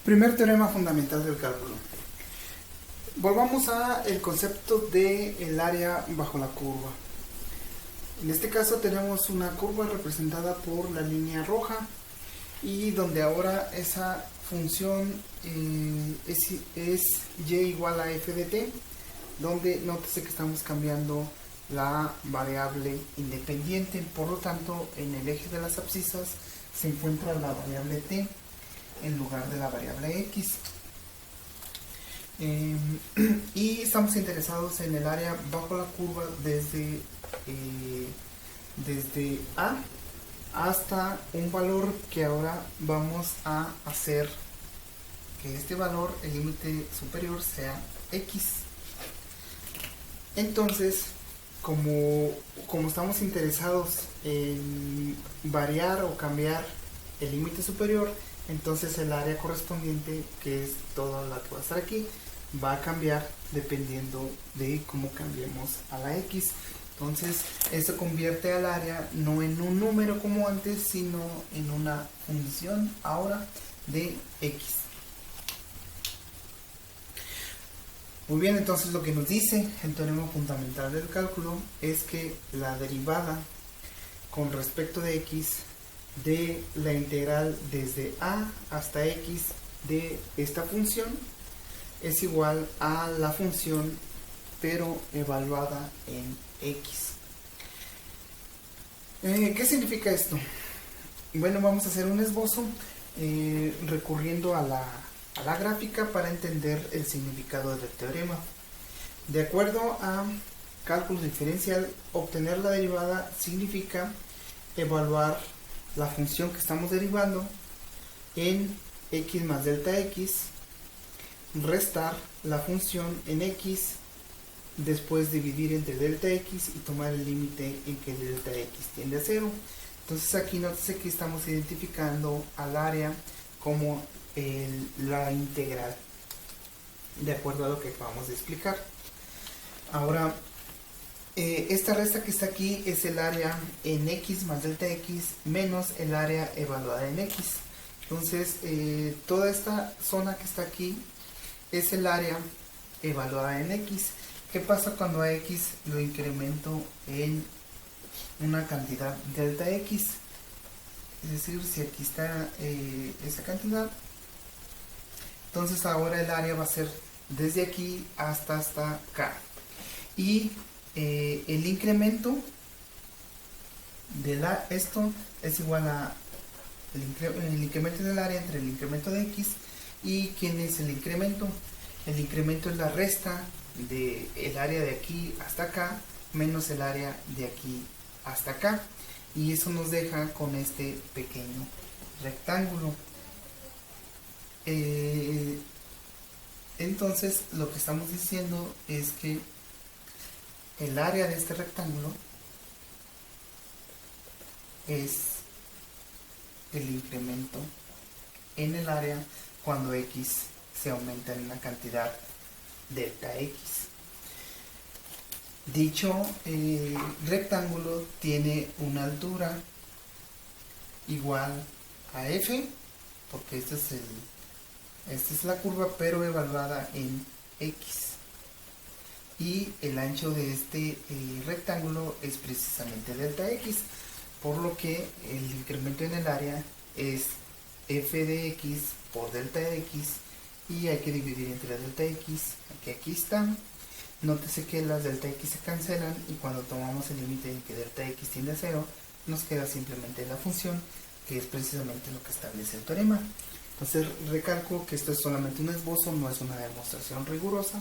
Primer teorema fundamental del cálculo. Volvamos a el concepto del área bajo la curva. En este caso tenemos una curva representada por la línea roja y donde ahora esa función es y igual a f de t, donde nótese que estamos cambiando la variable independiente. Por lo tanto, en el eje de las abscisas se encuentra la variable t en lugar de la variable x. Y estamos interesados en el área bajo la curva desde A hasta un valor que ahora vamos a hacer que este valor, el límite superior, sea x. Entonces, como estamos interesados en variar o cambiar el límite superior, entonces el área correspondiente, que es toda la que va a estar aquí, va a cambiar dependiendo de cómo cambiemos a la x. Entonces esto convierte al área no en un número como antes, sino en una función ahora de x. Muy bien, entonces lo que nos dice el teorema fundamental del cálculo es que la derivada con respecto de x de la integral desde a hasta x de esta función es igual a la función pero evaluada en x. ¿Qué significa esto? Bueno, vamos a hacer un esbozo recurriendo a la gráfica para entender el significado del teorema. De acuerdo a cálculo diferencial, obtener la derivada significa evaluar la función que estamos derivando en x más delta x, restar la función en x, después dividir entre delta x y tomar el límite en que delta x tiende a 0. Entonces aquí nótese que estamos identificando al área como la integral, de acuerdo a lo que acabamos de explicar. Ahora, esta resta que está aquí es el área en x más delta x menos el área evaluada en x. Entonces, toda esta zona que está aquí es el área evaluada en x. ¿Qué pasa cuando a x lo incremento en una cantidad delta x? Es decir, si aquí está esa cantidad, entonces ahora el área va a ser desde aquí hasta acá. Y el incremento de esto es igual a el incremento del área entre el incremento de x. ¿Y quién es el incremento? El incremento es la resta del área de aquí hasta acá menos el área de aquí hasta acá, y eso nos deja con este pequeño rectángulo. Entonces lo que estamos diciendo es que el área de este rectángulo es el incremento en el área cuando x se aumenta en una cantidad delta x. Dicho rectángulo tiene una altura igual a f, porque esta es la curva pero evaluada en x, y el ancho de este rectángulo es precisamente delta x, por lo que el incremento en el área es f de x por delta x, y hay que dividir entre delta x, que aquí están. Nótese que las delta x se cancelan y cuando tomamos el límite en que delta x tiende a 0, nos queda simplemente la función, que es precisamente lo que establece el teorema. Entonces recalco que esto es solamente un esbozo, no es una demostración rigurosa.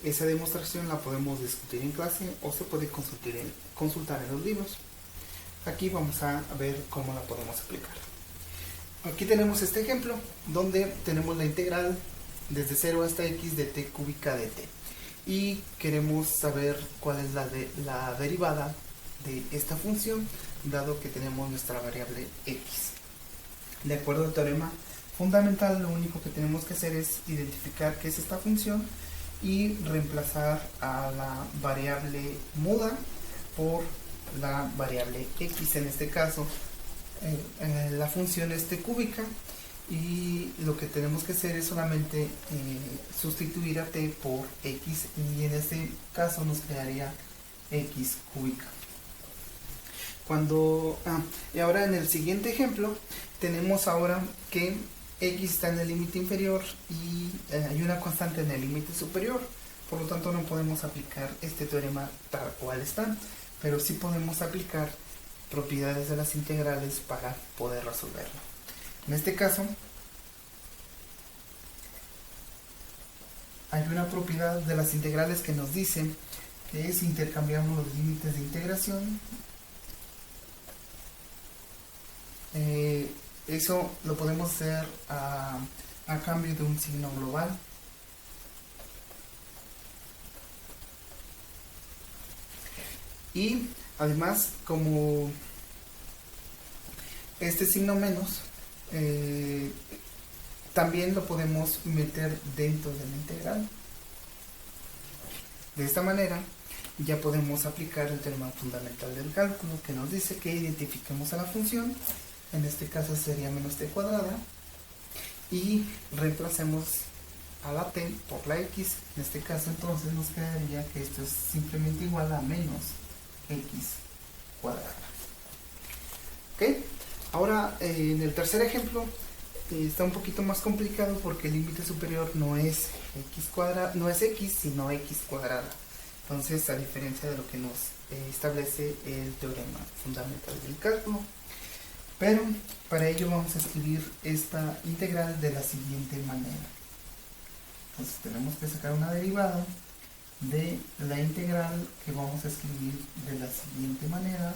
Esa demostración la podemos discutir en clase o se puede consultar en los libros. Aquí vamos a ver cómo la podemos aplicar. Aquí tenemos este ejemplo donde tenemos la integral desde 0 hasta x de t cúbica de t, y queremos saber cuál es la derivada de esta función, dado que tenemos nuestra variable x. De acuerdo al teorema fundamental, lo único que tenemos que hacer es identificar qué es esta función y reemplazar a la variable muda por la variable x. En este caso la función es t cúbica y lo que tenemos que hacer es solamente sustituir a t por x, y en este caso nos quedaría x cúbica. Y ahora en el siguiente ejemplo tenemos ahora que x está en el límite inferior y hay una constante en el límite superior, por lo tanto no podemos aplicar este teorema tal cual está, pero sí podemos aplicar propiedades de las integrales para poder resolverlo. En este caso hay una propiedad de las integrales que nos dice que si intercambiamos los límites de integración, eso lo podemos hacer a cambio de un signo global. Y además, como este signo menos, también lo podemos meter dentro de la integral. De esta manera ya podemos aplicar el teorema fundamental del cálculo, que nos dice que identifiquemos a la función, en este caso sería menos t cuadrada, y reemplacemos a la t por la x. En este caso entonces nos quedaría que esto es simplemente igual a menos x cuadrada. ¿Ok? Ahora en el tercer ejemplo está un poquito más complicado porque el límite superior no es x cuadrada, no es x, sino x cuadrada. Entonces, a diferencia de lo que nos establece el teorema fundamental del cálculo. Pero para ello vamos a escribir esta integral de la siguiente manera. Entonces tenemos que sacar una derivada de la integral, que vamos a escribir de la siguiente manera,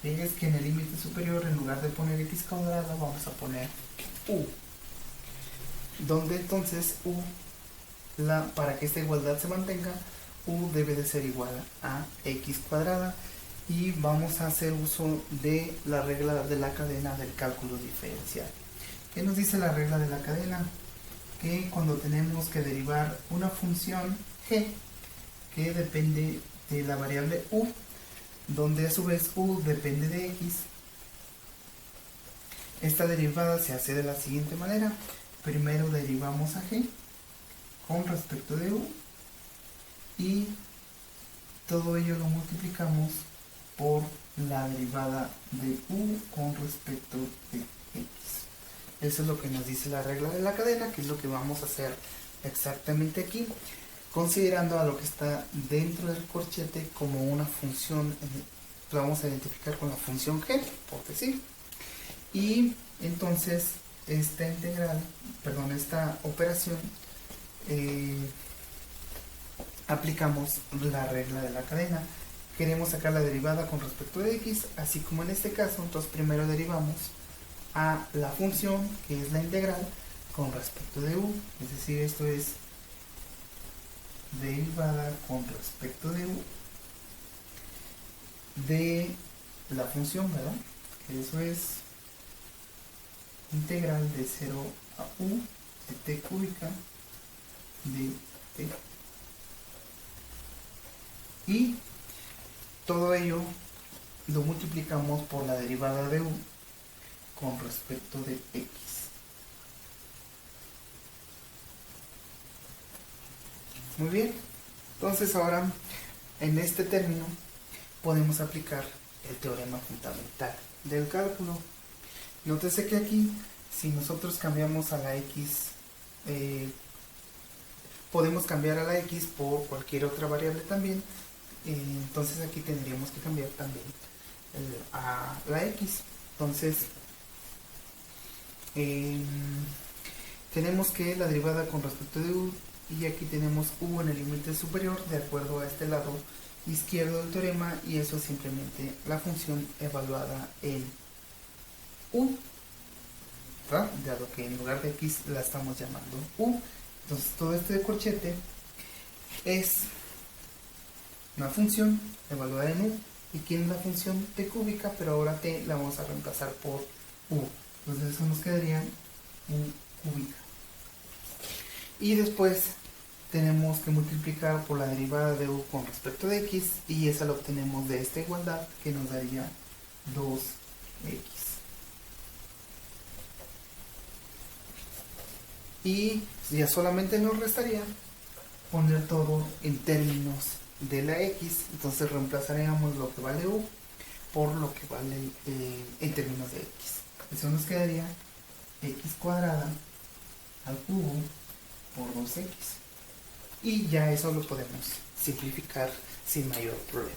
que es que en el límite superior, en lugar de poner x cuadrada, vamos a poner u, donde entonces u, para que esta igualdad se mantenga, u debe de ser igual a x cuadrada, y vamos a hacer uso de la regla de la cadena del cálculo diferencial. ¿Qué nos dice la regla de la cadena? Que cuando tenemos que derivar una función g que depende de la variable u, donde a su vez u depende de x, esta derivada se hace de la siguiente manera. Primero derivamos a g con respecto de u y todo ello lo multiplicamos por la derivada de u con respecto de x. Eso es lo que nos dice la regla de la cadena, que es lo que vamos a hacer exactamente aquí, considerando a lo que está dentro del corchete como una función. Lo vamos a identificar con la función g, por decir. Y entonces esta operación, aplicamos la regla de la cadena. Queremos sacar la derivada con respecto de x, así como en este caso. Entonces primero derivamos a la función, que es la integral, con respecto de u, es decir, esto es derivada con respecto de u de la función, ¿verdad? Que eso es integral de 0 a u de t cúbica de t. Y todo ello lo multiplicamos por la derivada de u con respecto de x. Muy bien, entonces ahora en este término podemos aplicar el teorema fundamental del cálculo. Nótese que aquí, si nosotros cambiamos a la x, podemos cambiar a la x por cualquier otra variable también. Entonces aquí tendríamos que cambiar también a la x. Entonces tenemos que la derivada con respecto de u, y aquí tenemos u en el límite superior de acuerdo a este lado izquierdo del teorema, y eso es simplemente la función evaluada en u, ¿verdad? Dado que en lugar de x la estamos llamando u. Entonces todo este corchete es una función evaluada en u, y aquí es la función t cúbica, pero ahora t la vamos a reemplazar por u. Entonces eso nos quedaría u cúbica. Y después tenemos que multiplicar por la derivada de u con respecto de x, y esa la obtenemos de esta igualdad, que nos daría 2x. Y ya solamente nos restaría poner todo en términos de la x. Entonces reemplazaríamos lo que vale u por lo que vale en términos de x. Eso nos quedaría x cuadrada al cubo por 2x. Y ya eso lo podemos simplificar sin mayor problema.